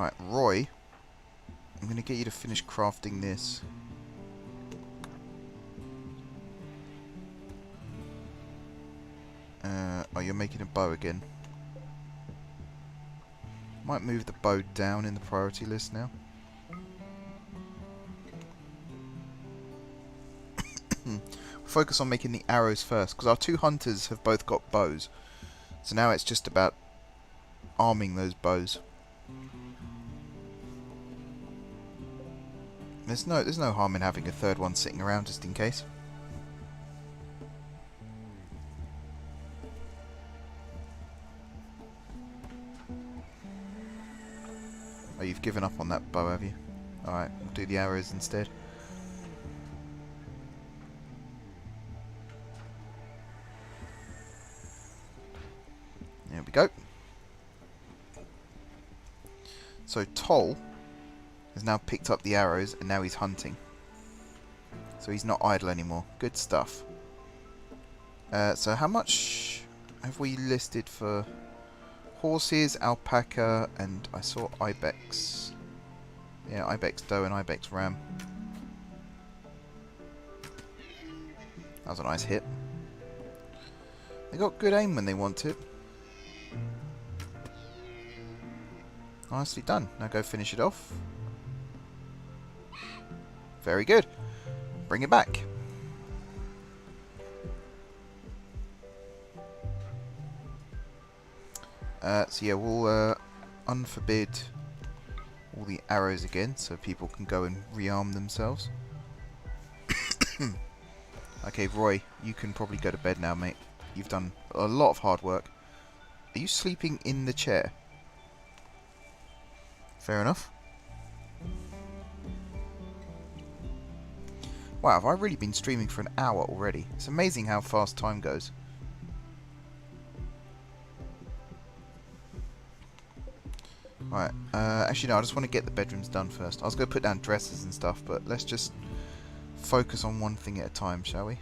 Alright, Roy, I'm going to get you to finish crafting this. Oh, you're making a bow again. Might move the bow down in the priority list now. Focus on making the arrows first, because our two hunters have both got bows. So now it's just about arming those bows. There's no harm in having a third one sitting around just in case. Oh, you've given up on that bow, have you? Alright, we'll do the arrows instead. There we go. So Toll has now picked up the arrows and now he's hunting. So he's not idle anymore. Good stuff. So how much have we listed for horses, alpaca, and I saw ibex. Yeah, ibex doe and ibex ram. That was a nice hit. They got good aim when they want it. Nicely done. Now go finish it off. Very good. Bring it back. So yeah, we'll unforbid all the arrows again so people can go and rearm themselves. Okay, Roy, you can probably go to bed now, mate. You've done a lot of hard work. Are you sleeping in the chair? Fair enough. Wow, have I really been streaming for an hour already? It's amazing how fast time goes. Right, actually no, I just want to get the bedrooms done first. I was going to put down dresses and stuff, but let's just focus on one thing at a time, shall we?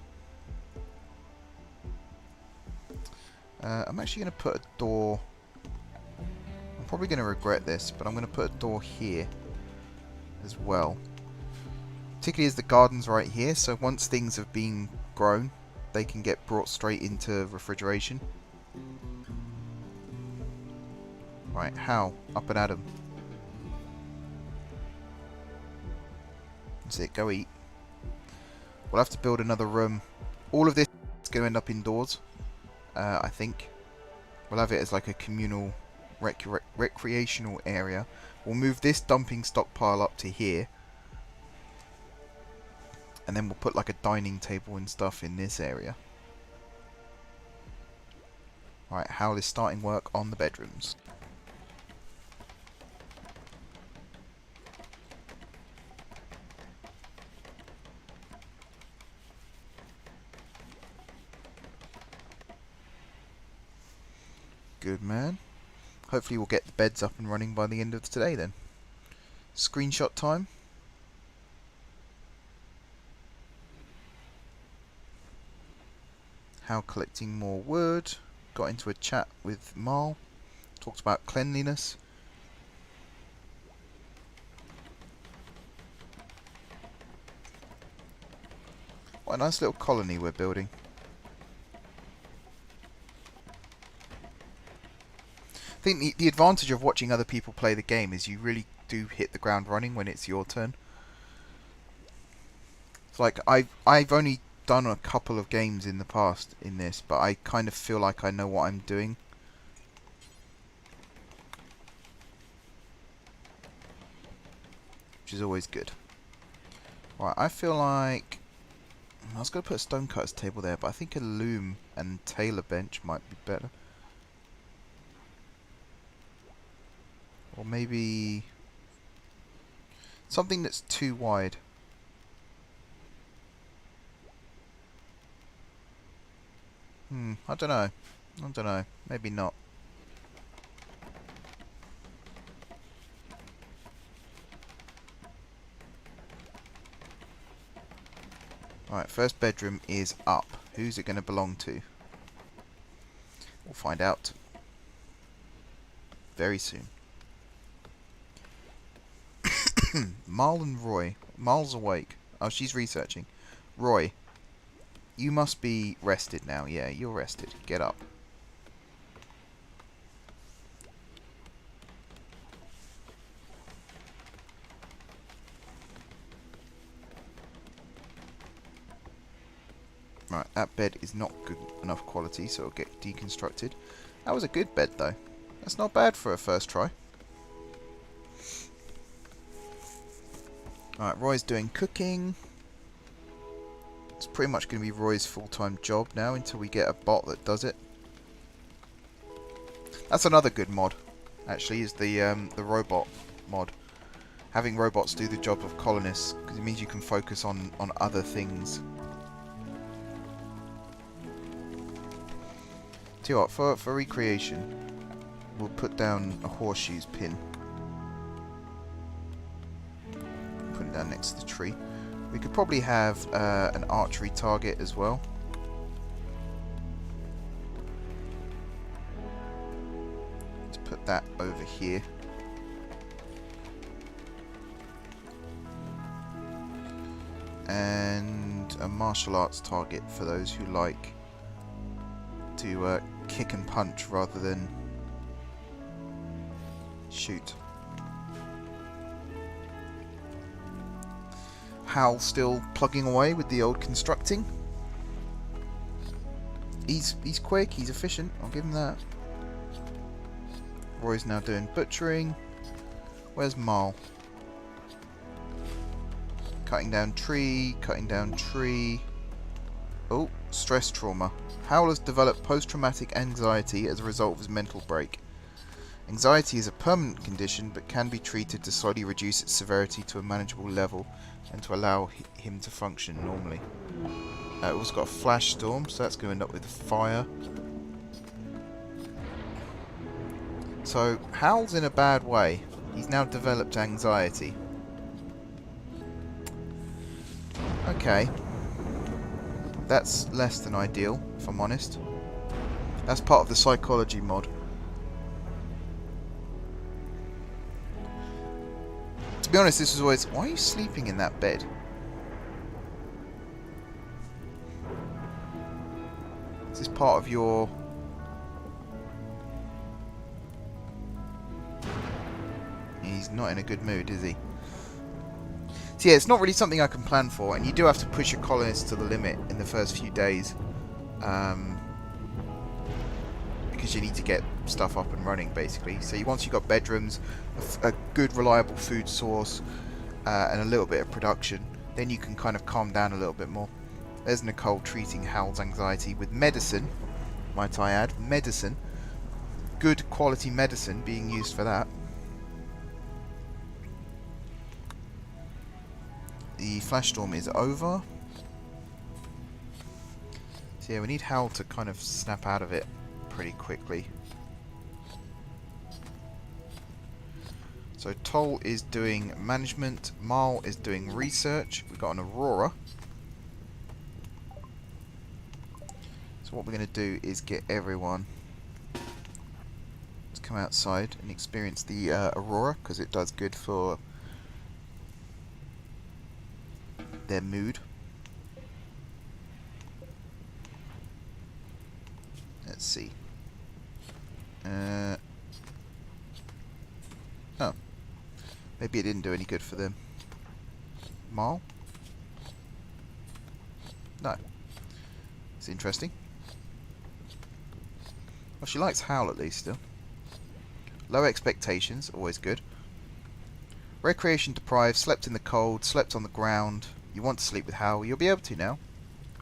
I'm actually going to put a door... I'm probably going to regret this, but I'm going to put a door here as well. Particularly as the garden's right here, so once things have been grown, they can get brought straight into refrigeration. Right, Hal, up and at 'em. That's it, go eat. We'll have to build another room. All of this is going to end up indoors, I think. We'll have it as like a communal recreational area. We'll move this dumping stockpile up to here. And then we'll put like a dining table and stuff in this area. Right, Hal is starting work on the bedrooms. Good man. Hopefully we'll get the beds up and running by the end of today then. Screenshot time. How collecting more wood. Got into a chat with Marl. Talked about cleanliness. What a nice little colony we're building. I think the advantage of watching other people play the game is you really do hit the ground running when it's your turn. It's like I've only done a couple of games in the past in this, but I kind of feel like I know what I'm doing. Which is always good. Right, I feel like I was going to put a stonecutter's table there, but I think a loom and tailor bench might be better. Or maybe something that's too wide. I don't know. I don't know. Maybe not. Alright, first bedroom is up. Who's it going to belong to? We'll find out very soon. Marl and Roy. Marl's awake. Oh, she's researching. Roy, you must be rested now. Yeah, you're rested. Get up. Right, that bed is not good enough quality, so it'll get deconstructed. That was a good bed, though. That's not bad for a first try. Alright, Roy's doing cooking. It's pretty much going to be Roy's full-time job now until we get a bot that does it. That's another good mod, actually, is the robot mod. Having robots do the job of colonists, because it means you can focus on other things. Tell you what, for recreation, we'll put down a horseshoes pin. Put it down next to the tree. We could probably have an archery target as well. Let's put that over here. And a martial arts target for those who like to kick and punch rather than shoot. Hal still plugging away with the old constructing. He's quick, he's efficient, I'll give him that. Roy's now doing butchering. Where's Marl? Cutting down tree, cutting down tree. Oh, stress trauma. Hal has developed post-traumatic anxiety as a result of his mental break. Anxiety is a permanent condition but can be treated to slowly reduce its severity to a manageable level and to allow him to function normally. We've also got a flash storm, so that's going to end up with fire. So Hal's in a bad way. He's now developed anxiety. Okay. That's less than ideal, if I'm honest. That's part of the psychology mod. To be honest, this was always... Why are you sleeping in that bed? Is this part of your... He's not in a good mood, is he? So yeah, it's not really something I can plan for, and you do have to push your colonists to the limit in the first few days. Because you need to get stuff up and running, basically. So once you've got bedrooms, a good reliable food source, and a little bit of production, then you can kind of calm down a little bit more. There's Nicole treating Hal's anxiety with medicine, might I add. Medicine. Good quality medicine being used for that. The flash storm is over. So yeah, we need Hal to kind of snap out of it pretty quickly. So Toll is doing management, Marl is doing research, we've got an Aurora. So what we're going to do is get everyone to come outside and experience the Aurora, because it does good for their mood. Let's see. Oh. Maybe it didn't do any good for them. Marl? No. It's interesting. Well, she likes Howl at least still. Low expectations, always good. Recreation deprived, slept in the cold, slept on the ground. You want to sleep with Howl, you'll be able to now.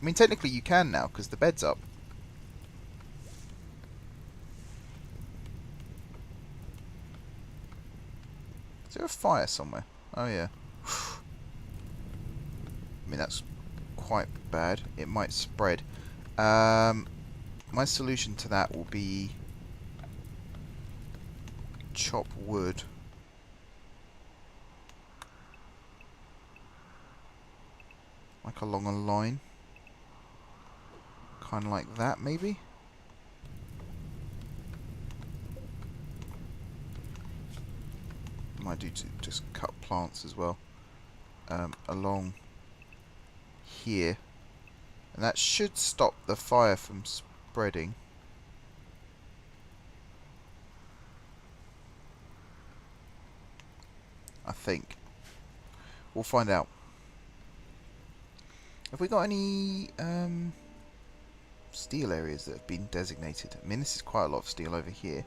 I mean, technically you can now, because the bed's up. Is there a fire somewhere? Oh yeah. I mean, that's quite bad. It might spread. My solution to that will be chop wood. Like along a line. Kind of like that, maybe? My might do to just cut plants as well along here, and that should stop the fire from spreading. I think. We'll find out. Have we got any steel areas that have been designated? I mean, this is quite a lot of steel over here.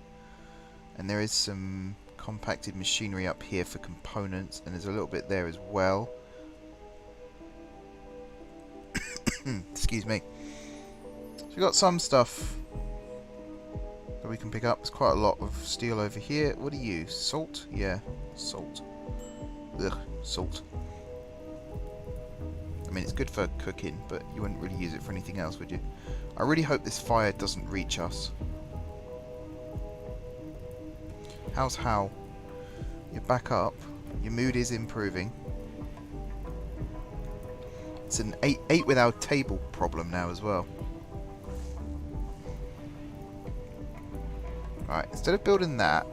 And there is some compacted machinery up here for components, and there's a little bit there as well. Excuse me. So we've got some stuff that we can pick up. There's quite a lot of steel over here. What do you use? Salt? Yeah, salt. Ugh, salt. I mean, it's good for cooking, but you wouldn't really use it for anything else, would you? I really hope this fire doesn't reach us. How's Hal? You're back up. Your mood is improving. It's an 8 without table problem now as well. Alright, instead of building that,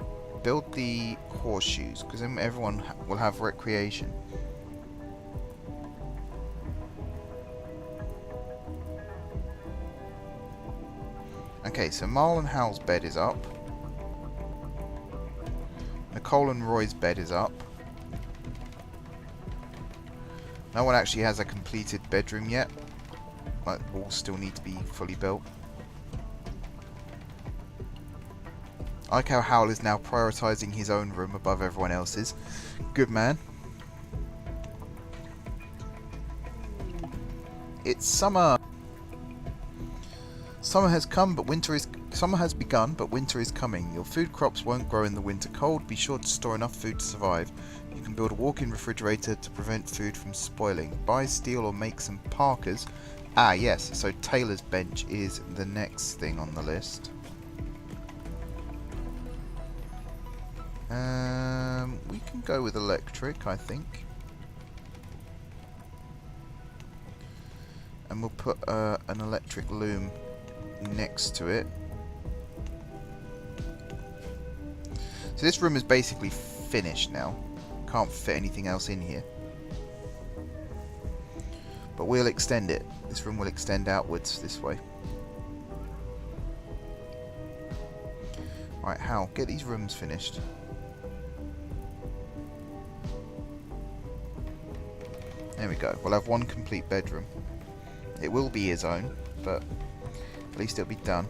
build the horseshoes, because then everyone will have recreation. Okay, so Marl and Hal's bed is up. Nicole and Roy's bed is up. No one actually has a completed bedroom yet. Like, walls still need to be fully built. I like how Hal is now prioritising his own room above everyone else's. Good man. It's summer. Summer has come, but summer has begun, but winter is coming. Your food crops won't grow in the winter cold. Be sure to store enough food to survive. You can build a walk-in refrigerator to prevent food from spoiling. Buy steel or make some parkers. Ah, yes. So Taylor's bench is the next thing on the list. We can go with electric, I think. And we'll put an electric loom next to it. So this room is basically finished now. Can't fit anything else in here. But we'll extend it. This room will extend outwards this way. Right, Hal, get these rooms finished. There we go. We'll have one complete bedroom. It will be his own, but at least it'll be done.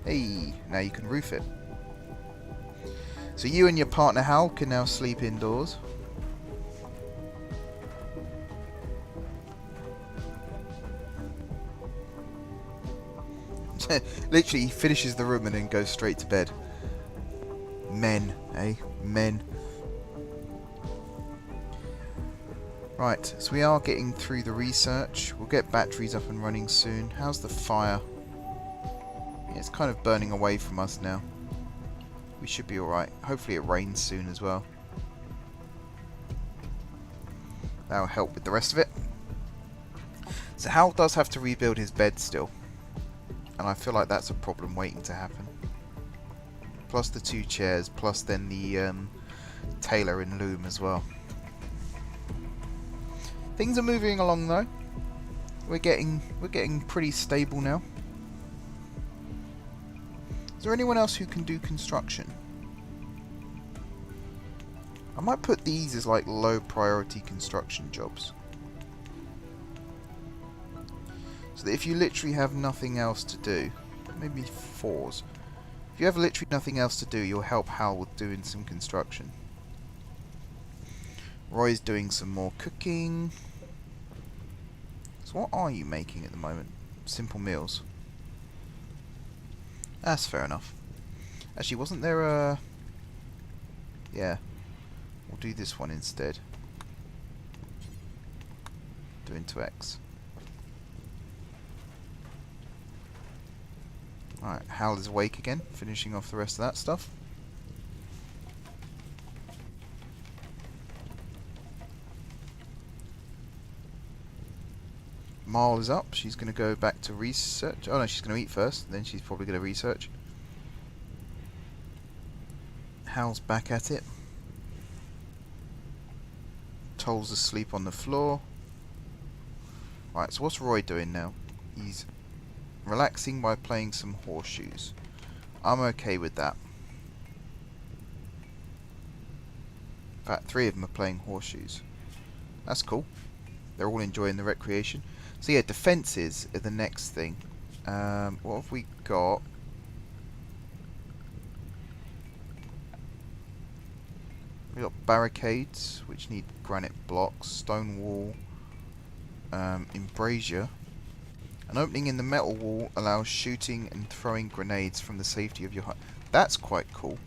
Hey, now you can roof it. So you and your partner Hal can now sleep indoors. Literally, he finishes the room and then goes straight to bed. Men, eh? Men. Right, so we are getting through the research. We'll get batteries up and running soon. How's the fire? Yeah, it's kind of burning away from us now. We should be alright. Hopefully it rains soon as well. That'll help with the rest of it. So Hal does have to rebuild his bed still. And I feel like that's a problem waiting to happen. Plus the 2 chairs, plus then the Taylor and loom as well. Things are moving along though. We're getting pretty stable now. Is there anyone else who can do construction? I might put these as like low priority construction jobs. So that if you literally have nothing else to do, maybe 4s. If you have literally nothing else to do, you'll help Hal with doing some construction. Roy's doing some more cooking. So what are you making at the moment? Simple meals. That's fair enough. Actually, wasn't there a... Yeah. We'll do this one instead. Do into X. Alright, Hal is awake again, finishing off the rest of that stuff. Marl is up. She's going to go back to research. Oh no, she's going to eat first. Then she's probably going to research. Hal's back at it. Toll's asleep on the floor. Right, so what's Roy doing now? He's relaxing by playing some horseshoes. I'm okay with that. In fact, 3 of them are playing horseshoes. That's cool. They're all enjoying the recreation. So yeah, defences are the next thing. What have we got? We've got barricades, which need granite blocks, stone wall, embrasure. An opening in the metal wall allows shooting and throwing grenades from the safety of your hut. That's quite cool.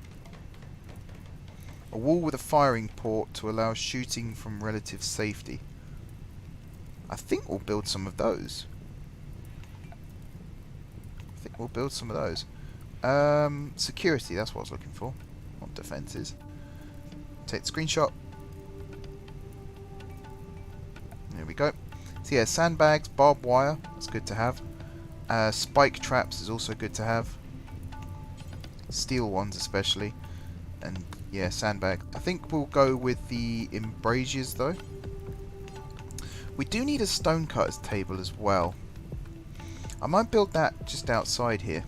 A wall with a firing port to allow shooting from relative safety. I think we'll build some of those. Security, that's what I was looking for. Not defences. Take the screenshot. There we go. So yeah, sandbags, barbed wire, that's good to have. Spike traps is also good to have. Steel ones especially. And yeah, sandbag. I think we'll go with the embrasures though. We do need a stonecutter's table as well. I might build that just outside here.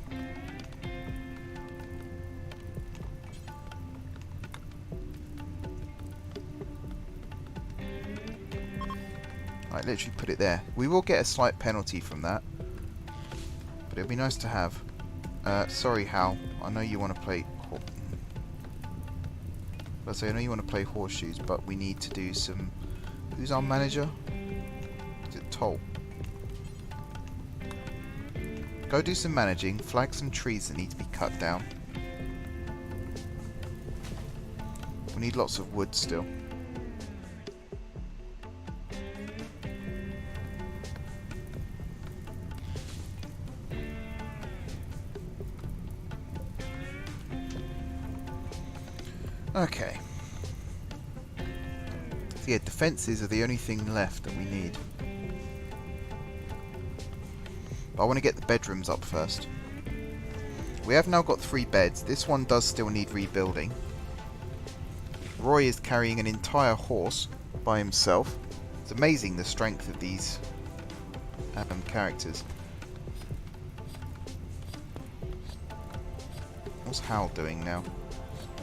Right, literally put it there. We will get a slight penalty from that, but it'll be nice to have. Sorry, Hal. I know you want to play. I know you want to play horseshoes, but we need to do some. Who's our manager? Is it Toll? Go do some managing. Flag some trees that need to be cut down. We need lots of wood still. Okay. So yeah, defences are the only thing left that we need. But I want to get the bedrooms up first. We have now got 3 beds. This one does still need rebuilding. Roy is carrying an entire horse by himself. It's amazing the strength of these characters. What's Hal doing now?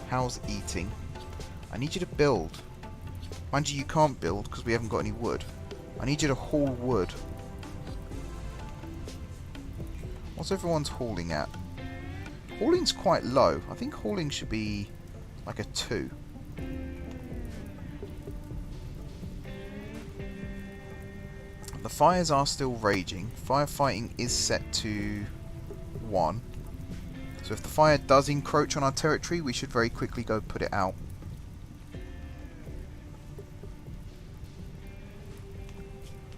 Hal's eating. I need you to build. Mind you, you can't build because we haven't got any wood. I need you to haul wood. What's everyone's hauling at? Hauling's quite low. I think hauling should be like a 2. The fires are still raging. Firefighting is set to 1. So if the fire does encroach on our territory, we should very quickly go put it out.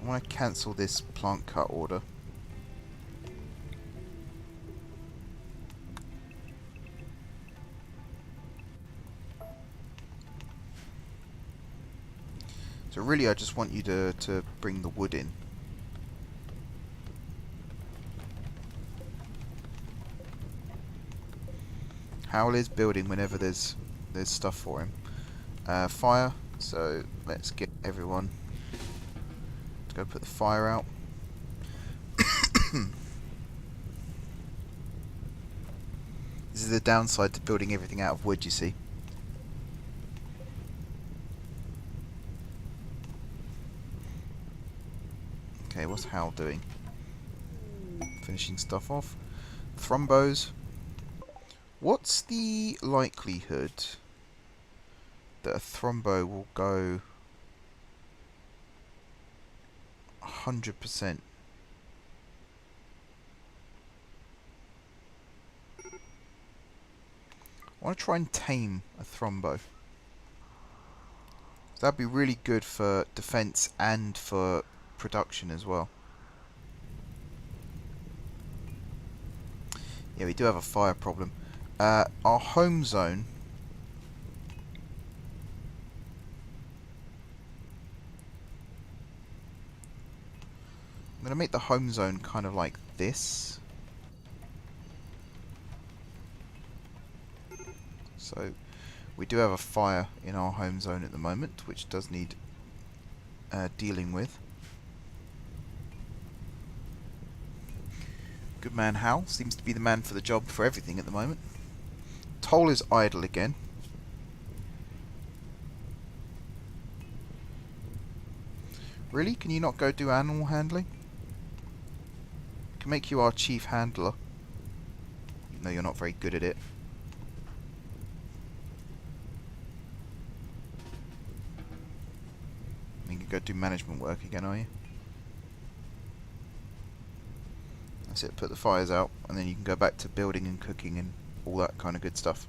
I want to cancel this plant cut order. So really I just want you to bring the wood in. Howl is building whenever there's stuff for him. Fire, so let's get everyone to go put the fire out. This is the downside to building everything out of wood, you see. Okay, what's Hal doing? Finishing stuff off. Thrombos. What's the likelihood that a thrombo will go 100%? I want to try and tame a thrombo. So that'd be really good for defense and for production as well. Yeah, we do have a fire problem. Our home zone. I'm going to make the home zone kind of like this. So we do have a fire in our home zone at the moment, which does need dealing with. Good man Hal seems to be the man for the job for everything at the moment. Toll is idle again. Really? Can you not go do animal handling? I can make you our chief handler. No, you're not very good at it. You can go do management work again, are you? That's it, put the fires out, and then you can go back to building and cooking and all that kind of good stuff.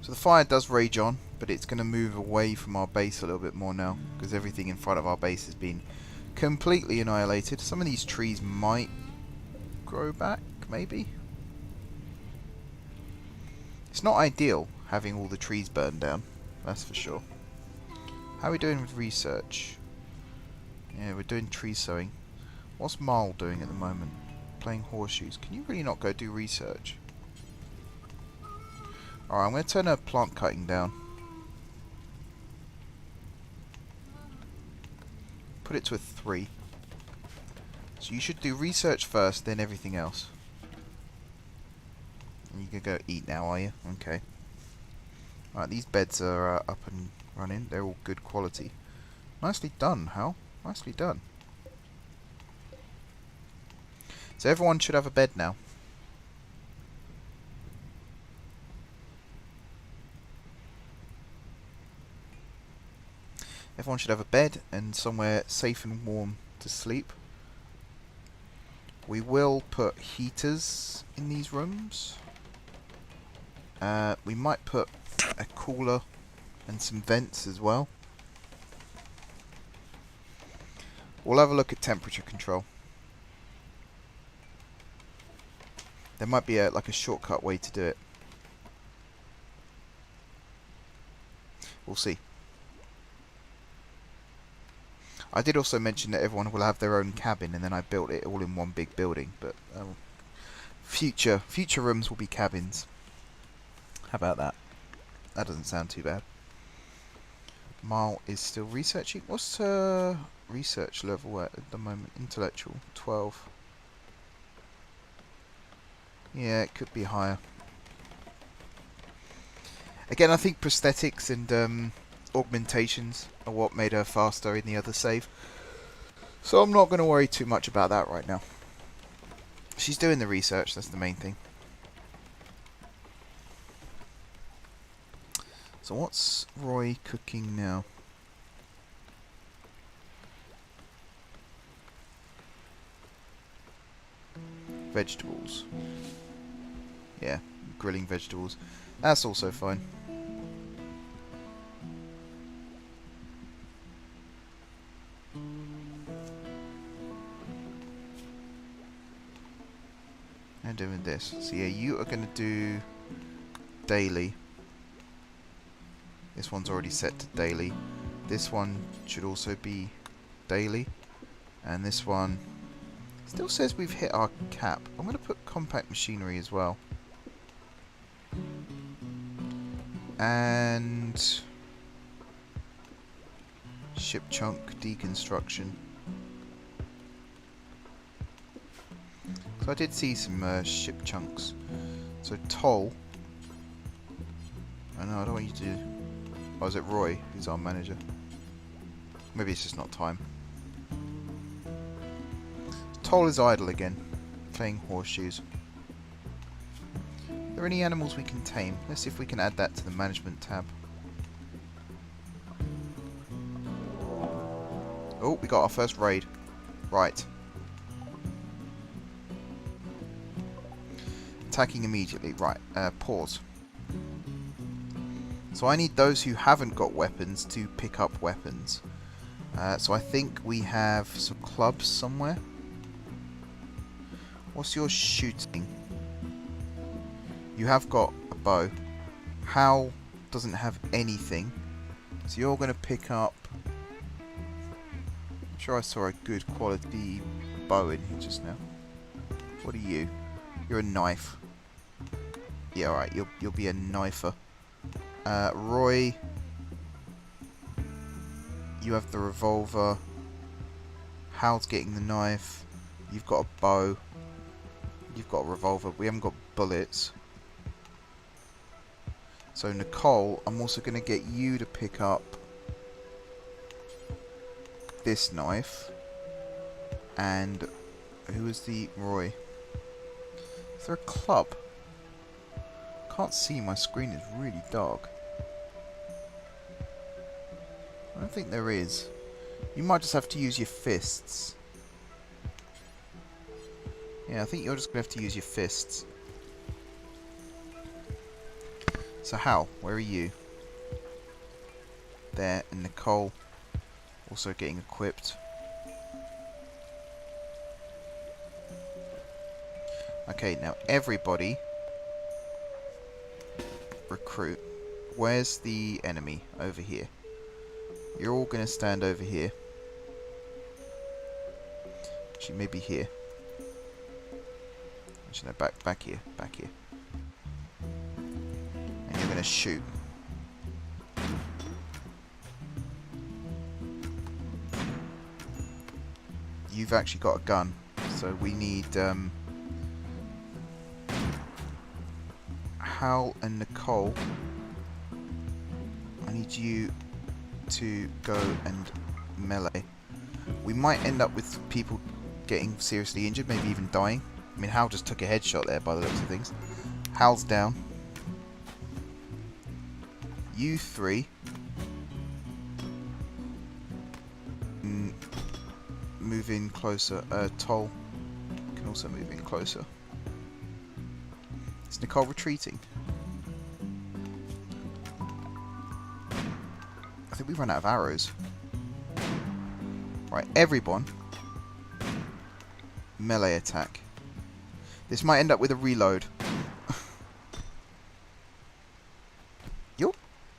So the fire does rage on, but it's going to move away from our base a little bit more now, because everything in front of our base has been completely annihilated. Some of these trees might grow back, maybe? It's not ideal having all the trees burned down, that's for sure. How are we doing with research? Yeah, we're doing tree sowing. What's Marl doing at the moment? Playing horseshoes. Can you really not go do research? Alright, I'm going to turn her plant cutting down. Put it to a 3. So you should do research first, then everything else. And you can go eat now, are you? Okay. Alright, these beds are up and running. They're all good quality. Nicely done, Hal. Nicely done. So everyone should have a bed now. Everyone should have a bed and somewhere safe and warm to sleep. We will put heaters in these rooms. We might put a cooler and some vents as well. We'll have a look at temperature control. There might be like a shortcut way to do it. We'll see. I did also mention that everyone will have their own cabin, and then I built it all in one big building. But future rooms will be cabins. How about that? That doesn't sound too bad. Marl is still researching. What's her research level at the moment? Intellectual 12. Yeah, it could be higher. Again, I think prosthetics and augmentations are what made her faster in the other save. So I'm not going to worry too much about that right now. She's doing the research, that's the main thing. So what's Roy cooking now? Vegetables. Yeah, grilling vegetables. That's also fine. And doing this. So yeah, you are going to do daily. This one's already set to daily. This one should also be daily. And this one still says we've hit our cap. I'm going to put compact machinery as well. And ship chunk deconstruction. So I did see some ship chunks. So toll. Oh no, I don't want you to do... Oh, is it Roy who's our manager? Maybe it's just not time. Toll is idle again, playing horseshoes. Are there any animals we can tame? Let's see if we can add that to the management tab. Oh, we got our first raid. Right. Attacking immediately. Right, pause. So I need those who haven't got weapons to pick up weapons. So I think we have some clubs somewhere. What's your shooting? You have got a bow. Hal doesn't have anything. So you're going to pick up... I'm sure I saw a good quality bow in here just now. What are you? You're a knife. Yeah, alright, you'll be a knifer. Roy, you have the revolver. Hal's getting the knife. You've got a bow. You've got a revolver. We haven't got bullets. So Nicole, I'm also going to get you to pick up this knife. And who is the Roy? Is there a club? Can't see, my screen is really dark. I don't think there is. You might just have to use your fists. Yeah, I think you're just going to have to use your fists. So Hal, where are you? There, and Nicole also getting equipped. Okay, now everybody recruit. Where's the enemy? Over here. You're all going to stand over here. Actually, maybe here. Actually, no, back here. Back here. And you're going to shoot. You've actually got a gun. So we need Hal and Nicole. I need you to go and melee. We might end up with people getting seriously injured, maybe even dying. I mean, Hal just took a headshot there by the looks of things. Hal's down. You three move in closer. Toll can also move in closer. Is Nicole retreating? I think we've run out of arrows. Right, everyone. Melee attack. This might end up with a reload.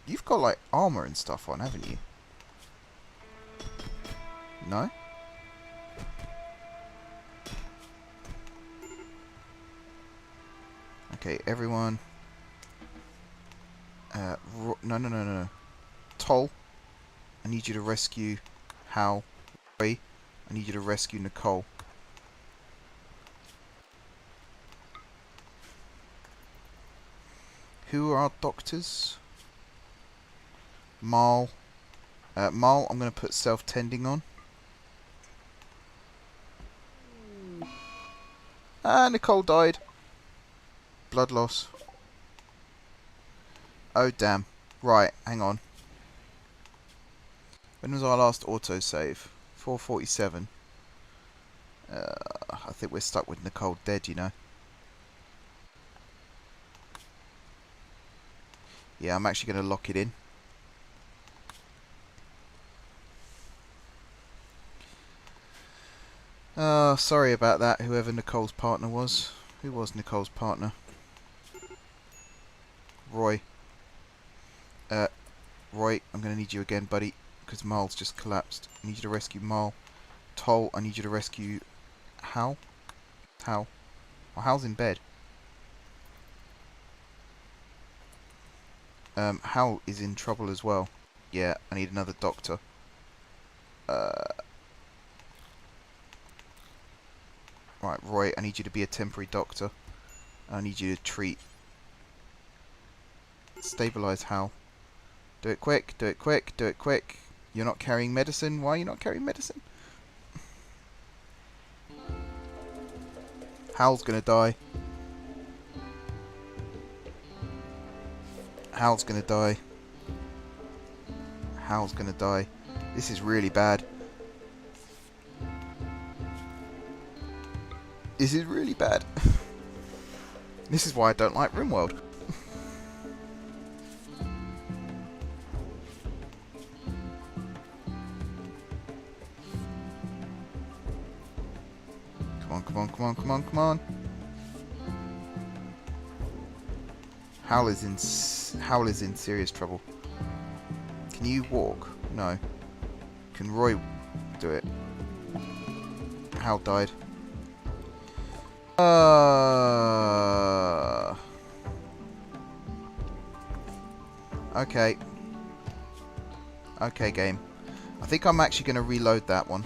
You've got like armor and stuff on, haven't you? No? Okay, everyone. No. Toll, I need you to rescue Hal. Ray, I need you to rescue Nicole. Who are our doctors? Marl. Marl, I'm going to put self-tending on. Ah, Nicole died. Blood loss. Oh, damn. Right, hang on. When was our last autosave? 4:47. I think we're stuck with Nicole dead, you know. Yeah, I'm actually going to lock it in. Oh, sorry about that, whoever Nicole's partner was. Who was Nicole's partner? Roy. Roy, I'm going to need you again, buddy, because Marl's just collapsed. I need you to rescue Marl. Toll, I need you to rescue Hal. Hal. Oh, Hal's in bed. Hal is in trouble as well. Yeah, I need another doctor. Right, Roy, I need you to be a temporary doctor. I need you to treat. Stabilize Hal. Do it quick, do it quick, do it quick. You're not carrying medicine? Why are you not carrying medicine? Hal's gonna die. Hal's gonna die. Hal's gonna die. This is really bad. This is really bad. This is why I don't like Rimworld. Come on. Hal is in serious trouble. Can you walk? No. Can Roy do it? Hal died. Okay. Okay, game. I think I'm actually going to reload that one.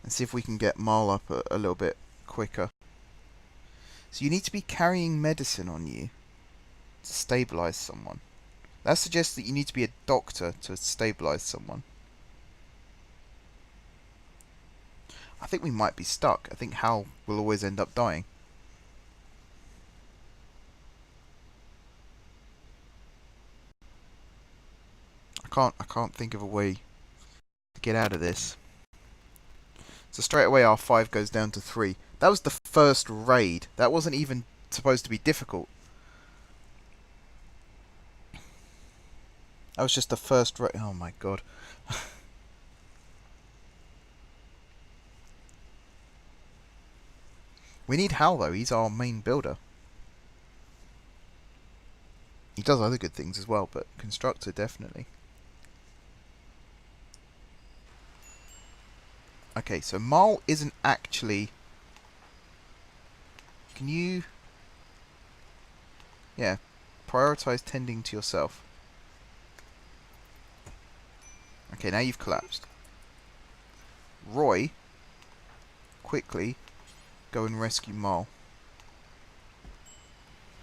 And see if we can get Marl up a little bit quicker. So you need to be carrying medicine on you to stabilize someone. That suggests that you need to be a doctor to stabilize someone. I think we might be stuck. I think Hal will always end up dying. I can't think of a way to get out of this. So straight away our 5 goes down to 3. That was the first raid. That wasn't even supposed to be difficult. That was just the first raid. Oh my god. We need Hal though. He's our main builder. He does other good things as well, but constructor definitely. Okay, so Marl isn't actually... Can you... Yeah, prioritize tending to yourself. Okay, now you've collapsed. Roy, quickly go and rescue Marl.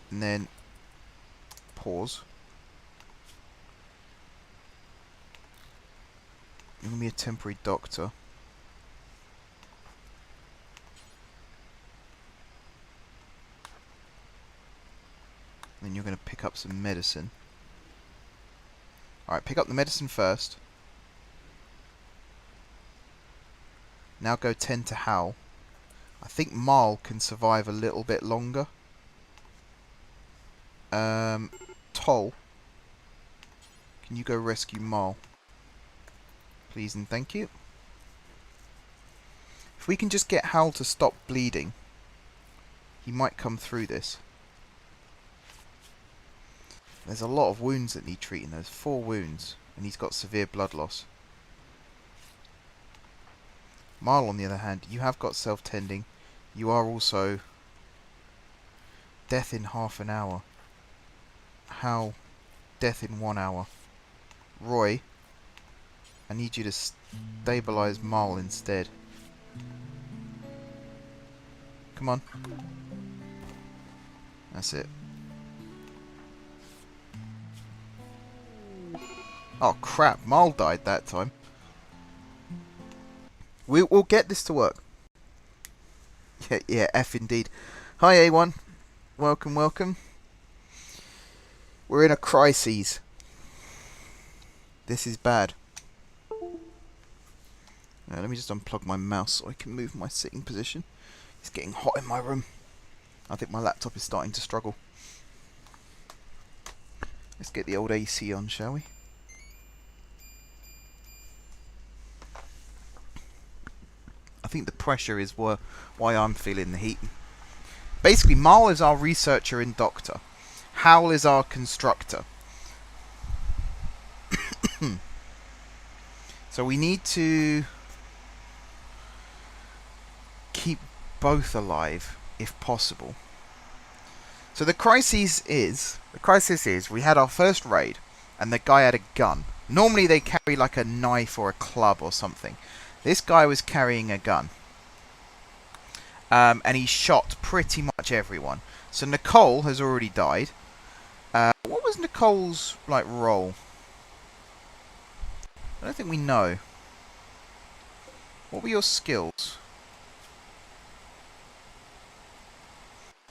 And then pause. You're going to be a temporary doctor. Then you're going to pick up some medicine. Alright, pick up the medicine first. Now go tend to Hal. I think Marl can survive a little bit longer. Toll, can you go rescue Marl? Please and thank you. If we can just get Hal to stop bleeding, he might come through this. There's a lot of wounds that need treating. There's 4 wounds, and he's got severe blood loss. Marl, on the other hand, you have got self-tending. You are also death in half an hour. Hal, death in 1 hour. Roy, I need you to stabilize Marl instead. Come on. That's it. Oh crap, Marl died that time. We'll get this to work. Yeah, F indeed. Hi A1. Welcome, welcome. We're in a crisis. This is bad. Let me just unplug my mouse so I can move my sitting position. It's getting hot in my room. I think my laptop is starting to struggle. Let's get the old AC on, shall we? I think the pressure is why I'm feeling the heat. Basically, Marl is our researcher and doctor. Hal is our constructor. So we need to keep both alive, if possible. So the crisis is we had our first raid, and the guy had a gun. Normally they carry like a knife or a club or something. This guy was carrying a gun. And he shot pretty much everyone. So Nicole has already died. What was Nicole's role? I don't think we know. What were your skills?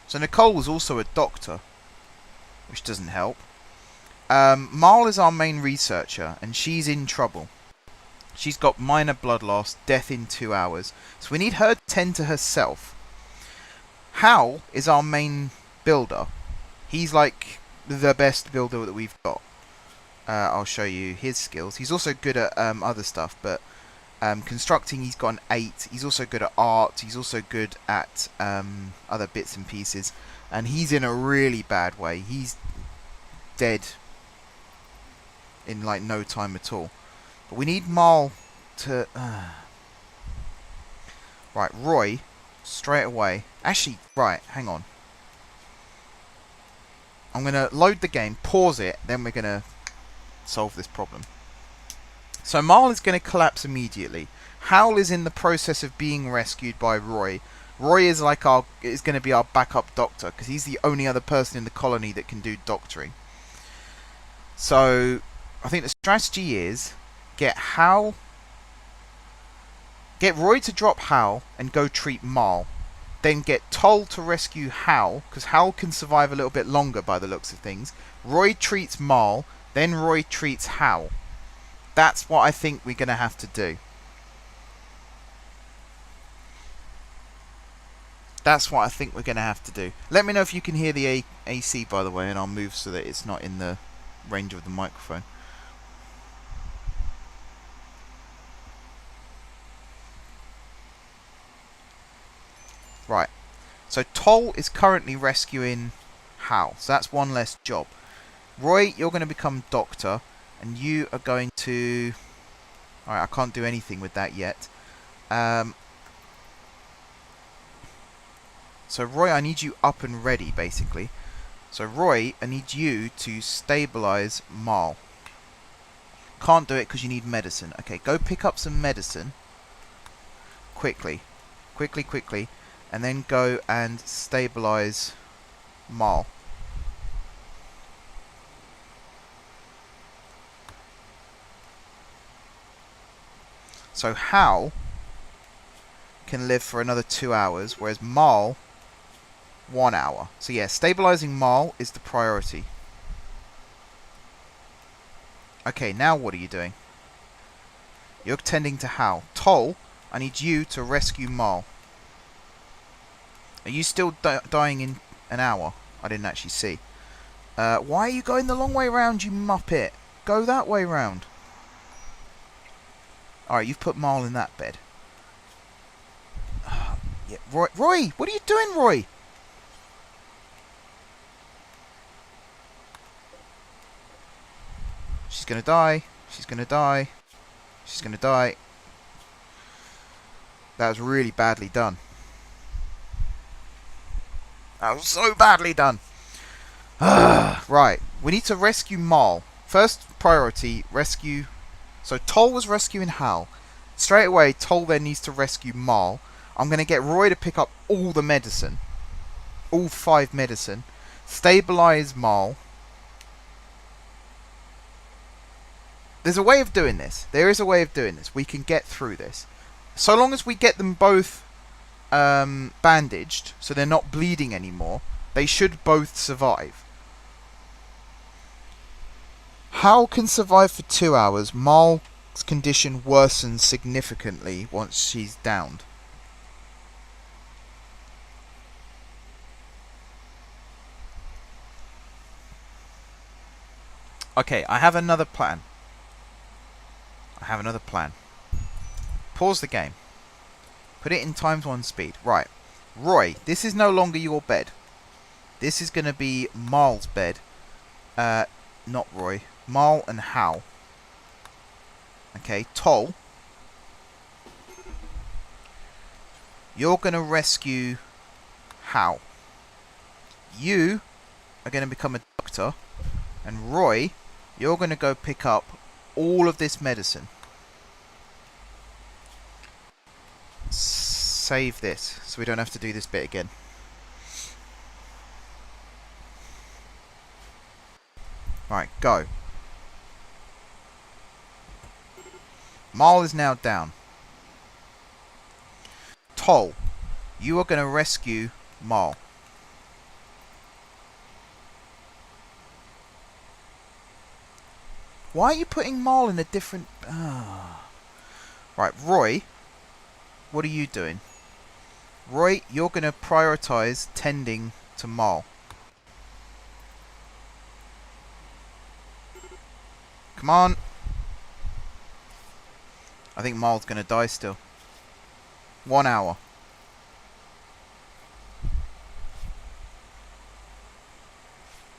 So Nicole was also a doctor, which doesn't help. Marl is our main researcher, and she's in trouble. She's got minor blood loss, death in 2 hours. So we need her to tend to herself. Hal is our main builder. He's like the best builder that we've got. I'll show you his skills. He's also good at other stuff, but constructing he's got an 8. He's also good at art. He's also good at other bits and pieces. And he's in a really bad way. He's dead in no time at all. But we need Marl to... Right, Roy, straight away. Actually, right, hang on. I'm going to load the game, pause it, then we're going to solve this problem. So Marl is going to collapse immediately. Howl is in the process of being rescued by Roy. Roy is like is going to be our backup doctor, because he's the only other person in the colony that can do doctoring. So I think the strategy is get Howl, get Roy to drop Howl and go treat Marl. Then get Toll to rescue Howl, because Howl can survive a little bit longer by the looks of things. Roy treats Marl, then Roy treats Howl. That's what I think we're going to have to do. That's what I think we're going to have to do. Let me know if you can hear the AC, by the way, and I'll move so that it's not in the range of the microphone. Right. So Toll is currently rescuing Hal. So that's one less job. Roy, you're going to become Doctor, and you are going to... Alright, I can't do anything with that yet. So Roy, I need you up and ready, basically. So Roy, I need you to stabilise Marl. Can't do it because you need medicine. Okay, go pick up some medicine. Quickly. Quickly. And then go and stabilise Marl. So Hal can live for another 2 hours, whereas Marl, 1 hour. So yeah, stabilising Marl is the priority. Okay, now what are you doing? You're tending to Hal. Toll, I need you to rescue Marl. Are you still dying in an hour? I didn't actually see. Why are you going the long way round, you muppet? Go that way round. Alright, you've put Marl in that bed. Yeah, Roy! What are you doing, Roy? She's gonna die. She's gonna die. She's gonna die. That was really badly done. That was so badly done. Right, we need to rescue Marl. First priority, rescue... So Toll was rescuing Hal. Straight away, Toll then needs to rescue Marl. I'm going to get Roy to pick up all the medicine. All 5 medicine. Stabilise Marl. There's a way of doing this. There is a way of doing this. We can get through this. So long as we get them both bandaged, so they're not bleeding anymore, they should both survive. Hal can survive for 2 hours. Marl's condition worsens significantly once she's downed. Okay, I have another plan. Pause the game. Put it in ×1 speed. Right. Roy, this is no longer your bed. This is going to be Marl's bed. Not Roy. Marl and Hal. Okay, Toll. You're going to rescue Hal. You are going to become a doctor. And Roy, you're going to go pick up all of this medicine. Save this, so we don't have to do this bit again. Right, go. Marl is now down. Toll, you are going to rescue Marl. Why are you putting Marl in a different... Right, Roy, what are you doing? Roy, you're going to prioritise tending to Marl. Come on. I think Marl's going to die still. 1 hour.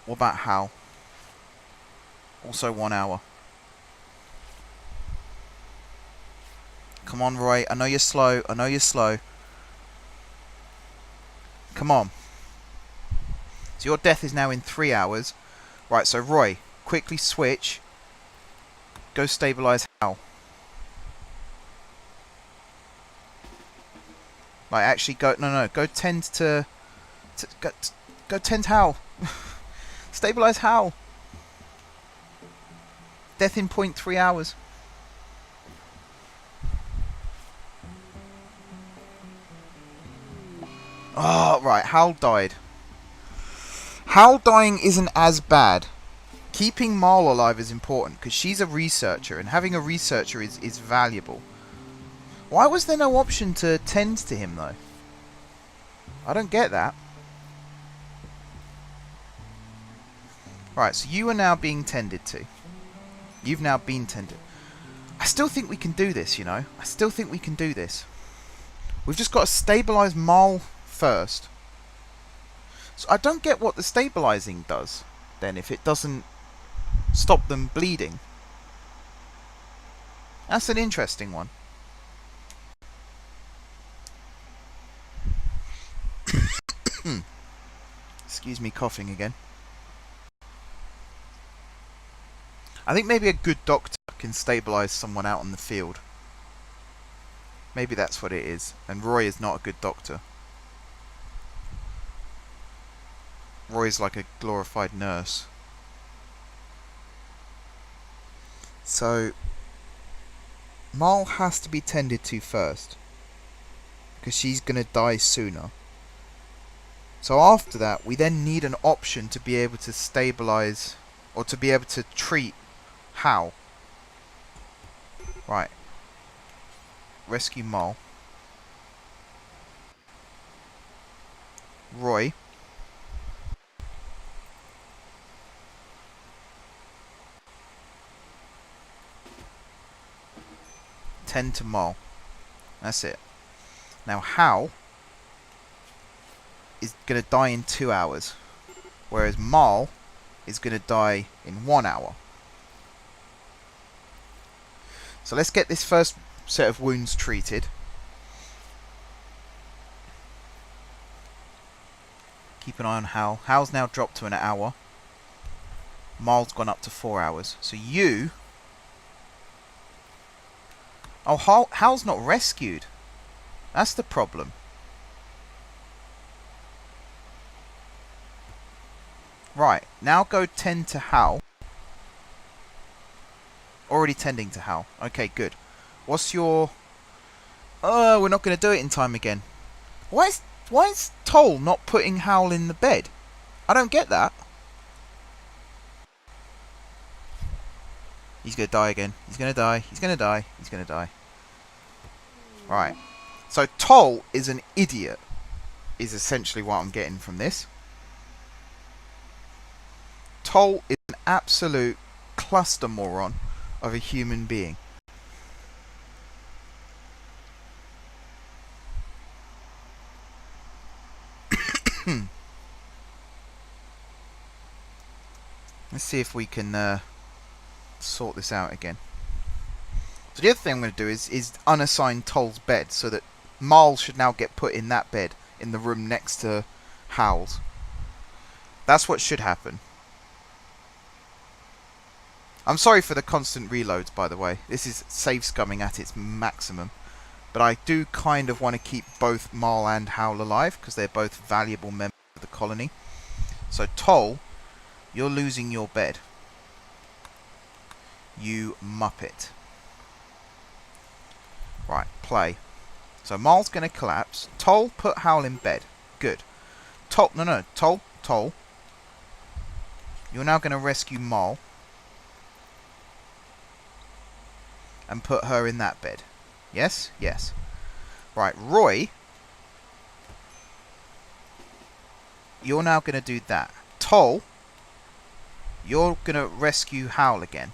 What about Hal? Also 1 hour. Come on, Roy. I know you're slow. come on. So your death is now in 3 hours. Right, so Roy, quickly switch. Go stabilise Hal. Like, actually go... No, go tend to... Go tend Hal. Stabilise Hal. Death in 0.3 hours. Oh, right, Hal died. Hal dying isn't as bad. Keeping Marl alive is important, because she's a researcher, and having a researcher is valuable. Why was there no option to tend to him, though? I don't get that. Right, so you are now being tended to. You've now been tended. I still think we can do this, you know. I still think we can do this. We've just got to stabilise Marl first. So I don't get what the stabilising does, then, if it doesn't stop them bleeding. That's an interesting one. Excuse me, coughing again. I think maybe a good doctor can stabilise someone out on the field. Maybe that's what it is. And Roy is not a good doctor. Roy's like a glorified nurse. So Marl has to be tended to first, because she's going to die sooner. So after that, we then need an option to be able to stabilise, or to be able to treat Hal. Right. Rescue Marl. Roy. Tend to Marl. That's it. Now Hal is going to die in 2 hours, whereas Marl is going to die in 1 hour. So let's get this first set of wounds treated. Keep an eye on Hal. Hal's now dropped to an hour. Marl's gone up to 4 hours. So you... Oh, Hal's not rescued. That's the problem. Right, now go tend to Hal. Already tending to Hal. Okay, good. What's your... Oh, we're not going to do it in time again. Why is Toll not putting Hal in the bed? I don't get that. He's going to die again. He's going to die. He's going to die. He's going to die. Right. So Toll is an idiot, is essentially what I'm getting from this. Toll is an absolute cluster moron of a human being. Let's see if we can sort this out again. So the other thing I'm going to do is unassign Toll's bed, so that Marl should now get put in that bed in the room next to Hal's. That's what should happen. I'm sorry for the constant reloads, by the way. This is save scumming at its maximum. But I do kind of want to keep both Marl and Hal alive, because they're both valuable members of the colony. So Toll, you're losing your bed. You muppet. Right, play. So Marl's going to collapse. Toll, put Hal in bed. Good. Toll, no, Toll. You're now going to rescue Marl. And put her in that bed. Yes? Yes. Right, Roy. You're now going to do that. Toll. You're going to rescue Hal again.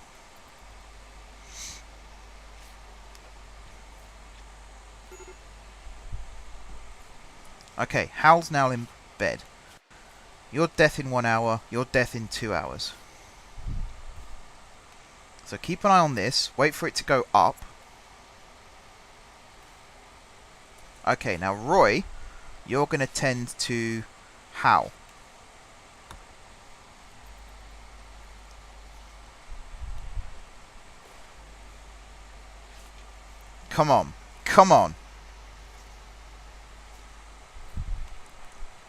Okay, Hal's now in bed. Your death in 1 hour. Your death in 2 hours. So keep an eye on this. Wait for it to go up. Okay, now Roy, you're going to tend to Hal. Come on. Come on.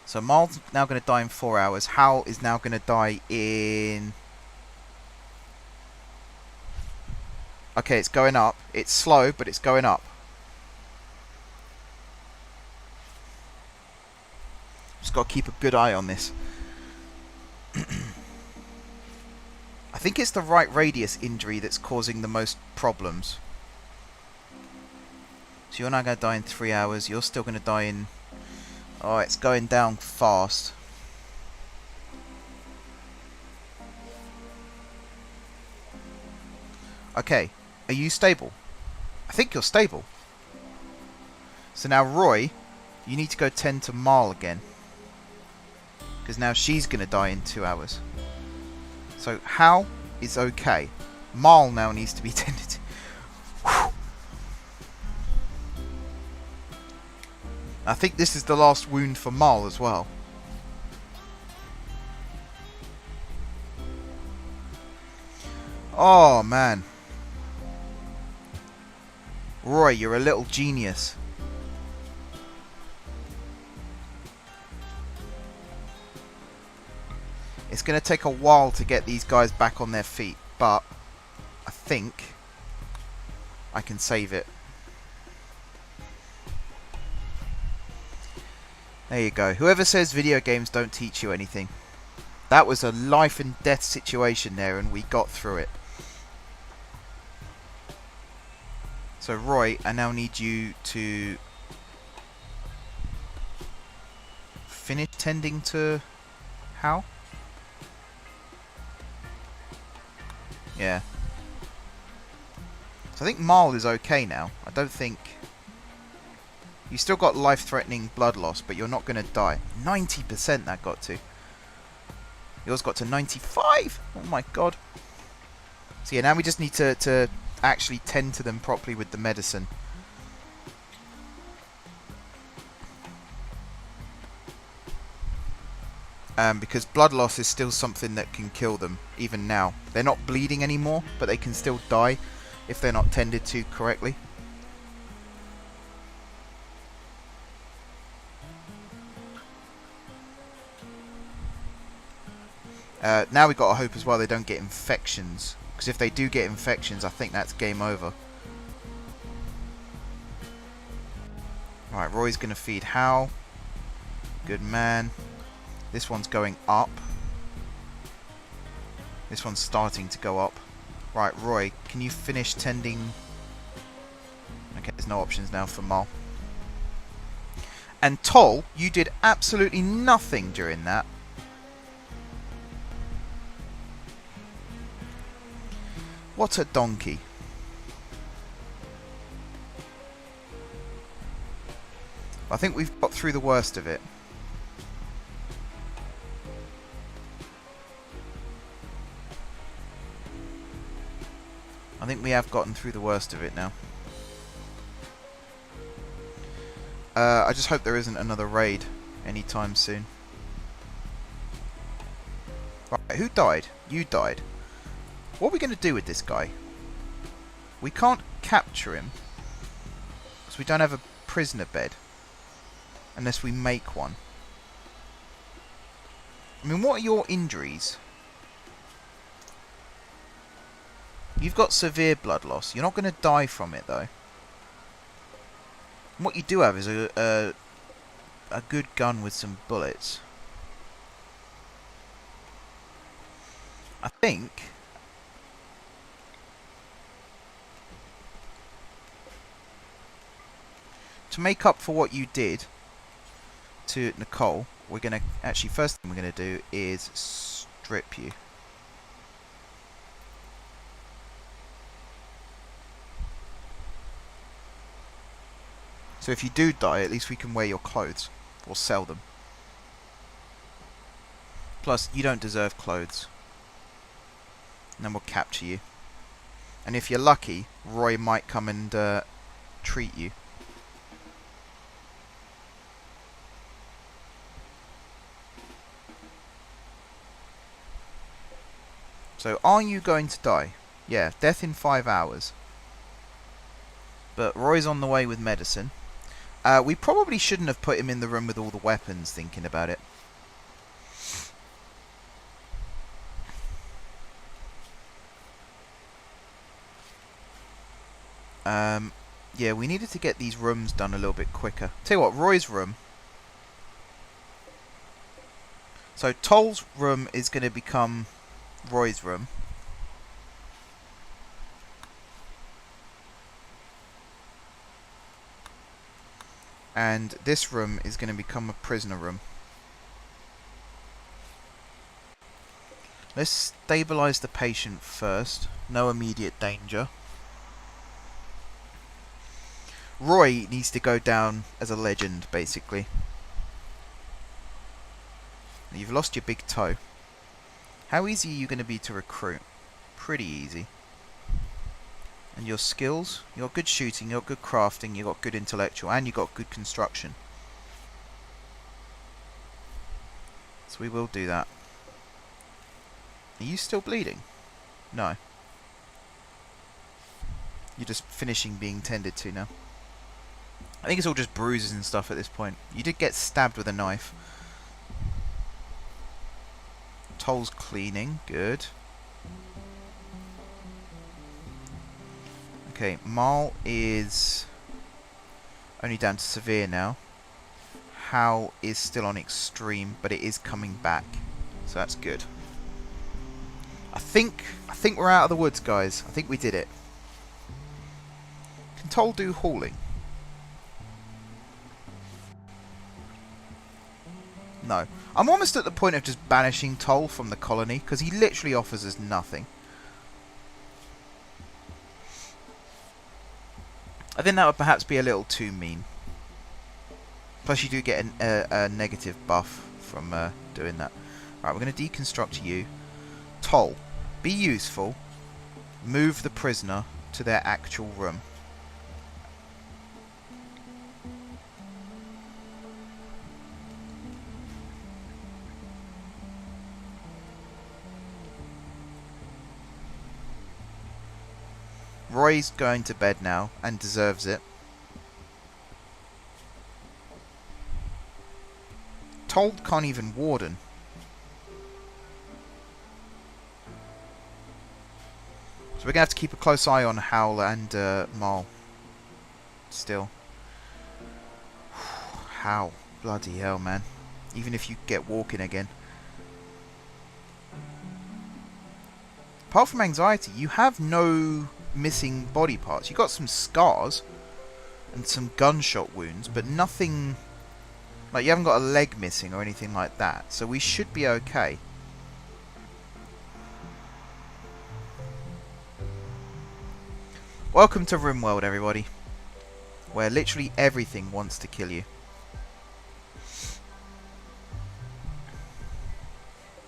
So Marl's now going to die in 4 hours. Hal is now going to die in... Okay, it's going up. It's slow, but it's going up. Just got to keep a good eye on this. I think it's the right radius injury that's causing the most problems. So you're now going to die in 3 hours. You're still going to die in... Oh, it's going down fast. Okay, are you stable? I think you're stable. So now Roy, you need to go tend to Marl again. Because now she's going to die in 2 hours. So Hal is okay. Marl now needs to be tended to. Whew. I think this is the last wound for Marl as well. Oh man. Roy, you're a little genius. It's going to take a while to get these guys back on their feet, but I think I can save it. There you go. Whoever says video games don't teach you anything. That was a life and death situation there, and we got through it. So Roy, I now need you to finish tending to Hal. Yeah. So I think Marl is okay now. I don't think... You still got life-threatening blood loss, but you're not going to die. 90% that got to. Yours got to 95! Oh my god. So yeah, now we just need to actually tend to them properly with the medicine. Because blood loss is still something that can kill them, even now. They're not bleeding anymore, but they can still die if they're not tended to correctly. Now we've got to hope as well they don't get infections. Because if they do get infections, I think that's game over. Right, Roy's going to feed Hal. Good man. This one's going up. This one's starting to go up. Right, Roy, can you finish tending... Okay, there's no options now for Marl. And Toll, you did absolutely nothing during that. What a donkey. I think we've got through the worst of it. I think we have gotten through the worst of it now. I just hope there isn't another raid anytime soon. Right, who died? You died. What are we going to do with this guy? We can't capture him because we don't have a prisoner bed unless we make one. I mean, what are your injuries? You've got severe blood loss. You're not going to die from it though. What you do have is a good gun with some bullets. I think... To make up for what you did to Nicole, we're going to... Actually, first thing we're going to do is strip you. So if you do die, at least we can wear your clothes. Or sell them. Plus, you don't deserve clothes. And then we'll capture you. And if you're lucky, Roy might come and treat you. So, are you going to die? Yeah, death in 5 hours. But Roy's on the way with medicine. We probably shouldn't have put him in the room with all the weapons, thinking about it. Yeah, we needed to get these rooms done a little bit quicker. Tell you what, Roy's room. So Toll's room is going to become Roy's room. And this room is going to become a prisoner room. Let's stabilize the patient first. No immediate danger. Roy needs to go down as a legend, basically. You've lost your big toe. How easy are you going to be to recruit? Pretty easy. And your skills? You got good shooting, you got good crafting, you got good intellectual, and you got good construction. So we will do that. Are you still bleeding? No. You're just finishing being tended to now. I think it's all just bruises and stuff at this point. You did get stabbed with a knife. Toll's cleaning. Good. Okay, Mal is only down to severe now. Hal is still on extreme, but it is coming back. So that's good. I think we're out of the woods, guys. I think we did it. Can Toll do hauling? No. I'm almost at the point of just banishing Toll from the colony, because he literally offers us nothing. I think that would perhaps be a little too mean. Plus you do get a negative buff from doing that. Right, we're going to deconstruct you. Toll, be useful. Move the prisoner to their actual room. Roy's going to bed now, and deserves it. Toll can't even warden. So we're going to have to keep a close eye on Howl and Mal. Still. How? Bloody hell, man. Even if you get walking again. Apart from anxiety, you have no missing body parts. You got some scars and some gunshot wounds, but nothing like you haven't got a leg missing or anything like that, so we should be okay. Welcome to Rimworld, everybody, where literally everything wants to kill you.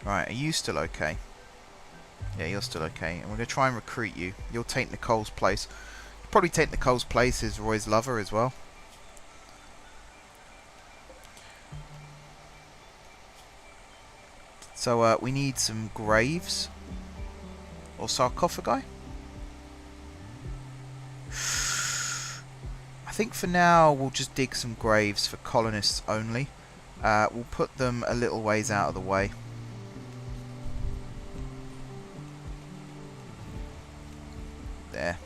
Right, are you still okay? Yeah, you're still okay. And we're going to try and recruit you. You'll take Nicole's place. You'll probably take Nicole's place as Roy's lover as well. So we need some graves. Or sarcophagi. I think for now we'll just dig some graves for colonists only. We'll put them a little ways out of the way. There.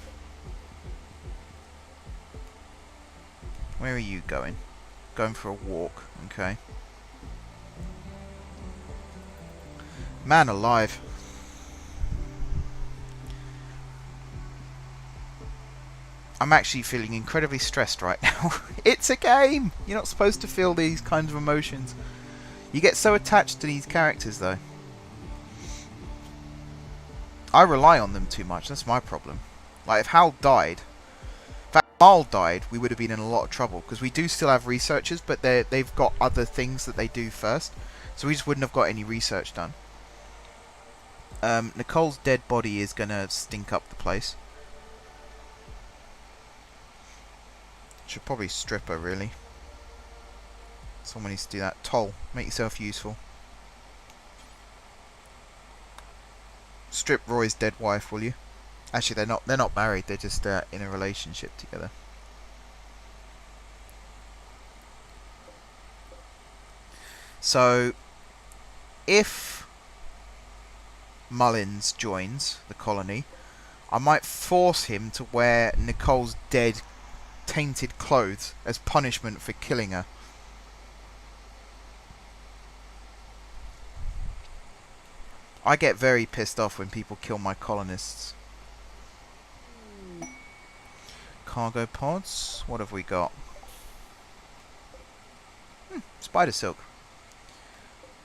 Where are you going? Going for a walk. Okay. Man alive. I'm actually feeling incredibly stressed right now. It's a game! You're not supposed to feel these kinds of emotions. You get so attached to these characters, though. I rely on them too much. That's my problem. Like, if Hal died... In fact, if Mal died, we would have been in a lot of trouble. Because we do still have researchers, but they've got other things that they do first. So we just wouldn't have got any research done. Nicole's dead body is going to stink up the place. Should probably strip her, really. Someone needs to do that. Toll, make yourself useful. Strip Roy's dead wife, will you? Actually, they're not married. They're just in a relationship together. So, if Mullins joins the colony, I might force him to wear Nicole's dead, tainted clothes as punishment for killing her. I get very pissed off when people kill my colonists. Cargo pods. What have we got? Spider silk.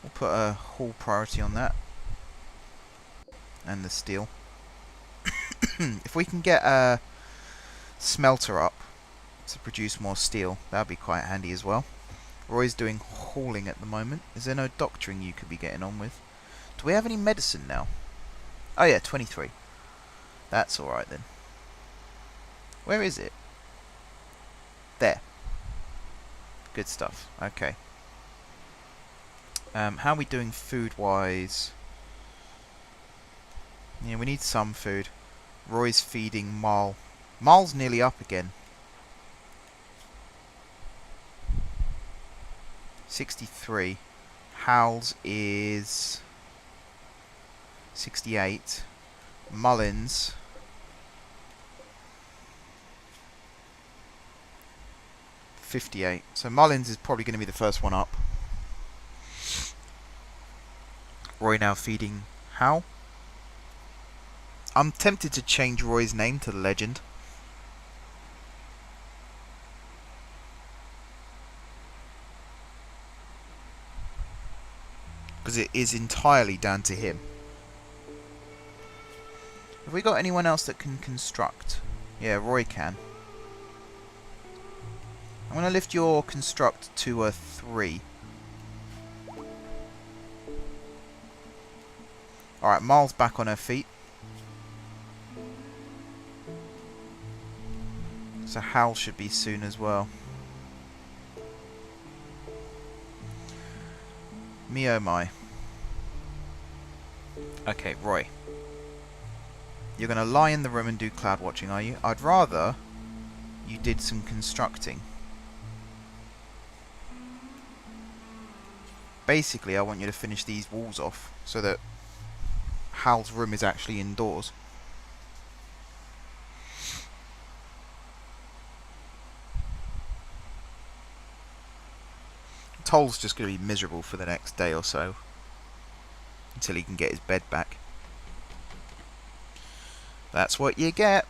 We'll put a haul priority on that. And the steel. If we can get a smelter up to produce more steel, that'd be quite handy as well. Roy's doing hauling at the moment. Is there no doctoring you could be getting on with? Do we have any medicine now? Oh yeah, 23. That's alright then. Where is it? There. Good stuff. Okay. How are we doing food-wise? Yeah, we need some food. Roy's feeding Marl. Marl's nearly up again. 63. Hal's is 68. Mullins 58. So Mullins is probably going to be the first one up. Roy now feeding Hal. I'm tempted to change Roy's name to Legend. Because it is entirely down to him. Have we got anyone else that can construct? Yeah, Roy can. I'm going to lift your construct to a 3. Alright, Marl's back on her feet. So Hal should be soon as well. Me oh my. Okay, Roy. You're going to lie in the room and do cloud watching, are you? I'd rather you did some constructing. Basically, I want you to finish these walls off so that Hal's room is actually indoors. Toll's just going to be miserable for the next day or so. Until he can get his bed back. That's what you get.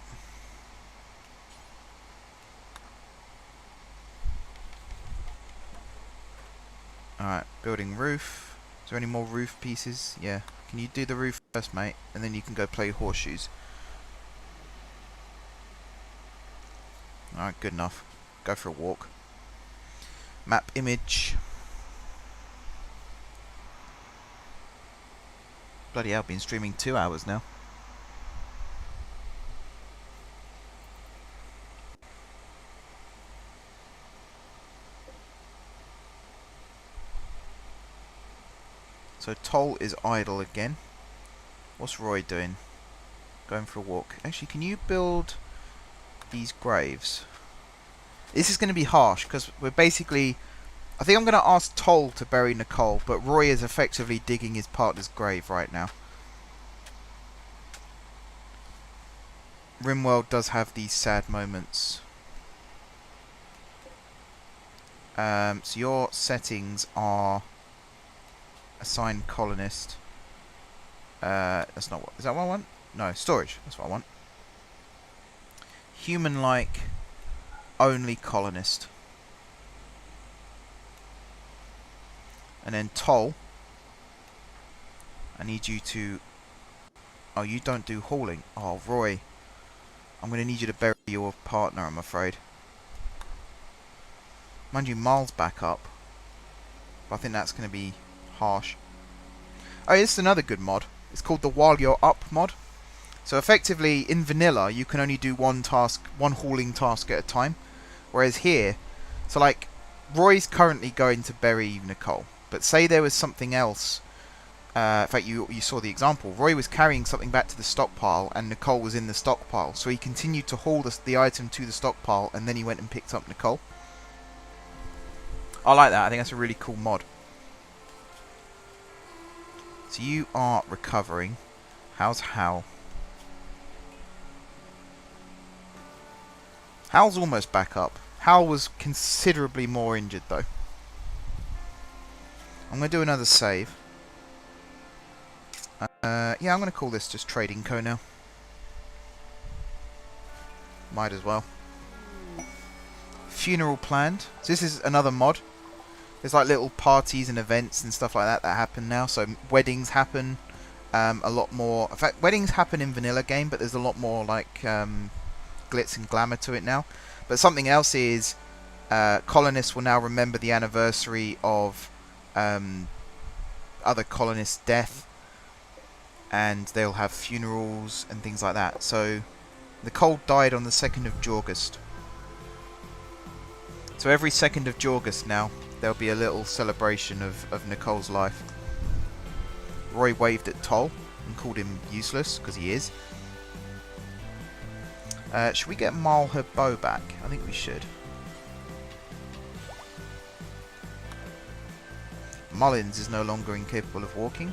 Alright, building roof. Is there any more roof pieces? Yeah. Can you do the roof first, mate? And then you can go play horseshoes. Alright, good enough. Go for a walk. Map image. Bloody hell, I've been streaming 2 hours now. So Toll is idle again. What's Roy doing? Going for a walk. Actually, can you build these graves? This is going to be harsh, because we're basically... I think I'm going to ask Toll to bury Nicole, but Roy is effectively digging his partner's grave right now. Rimworld does have these sad moments. So your settings are... Assign colonist. That's not what... Is that what I want? No, storage. That's what I want. Human-like... Only colonist. And then Toll, I need you to... Oh, you don't do hauling. Oh, Roy. I'm going to need you to bury your partner, I'm afraid. Mind you, Marl's back up. But I think that's going to be harsh. Oh, this is another good mod. It's called the While You're Up mod. So effectively, in vanilla, you can only do one hauling task at a time. Whereas here, so like, Roy's currently going to bury Nicole. But say there was something else In fact, you saw the example. Roy was carrying something back to the stockpile, and Nicole was in the stockpile. So he continued to haul the item to the stockpile, and then he went and picked up Nicole. I like that. I think that's a really cool mod. So you are recovering. How's Hal? Hal's almost back up. Hal was considerably more injured, though. I'm going to do another save. Yeah, I'm going to call this just Trading Co now. Might as well. Funeral planned. So this is another mod. There's like little parties and events and stuff like that that happen now. So weddings happen a lot more. In fact, weddings happen in vanilla game, but there's a lot more like glitz and glamour to it now. But something else is colonists will now remember the anniversary of other colonists' death, and they'll have funerals and things like that. So Nicole died on the 2nd of August. So every 2nd of August now, there'll be a little celebration of Nicole's life. Roy waved at Toll and called him useless, because he is. Should we get Marl her bow back? I think we should. Mullins is no longer incapable of walking.